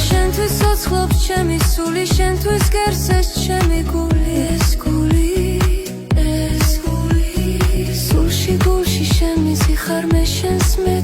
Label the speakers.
Speaker 1: შენთვის ცოცხლობს ჩემი სული, შენთვის გერსეს ჩემი გული, ეს გული, ეს გული, სულში გულში შენ მიზი ხარ მე შენს მე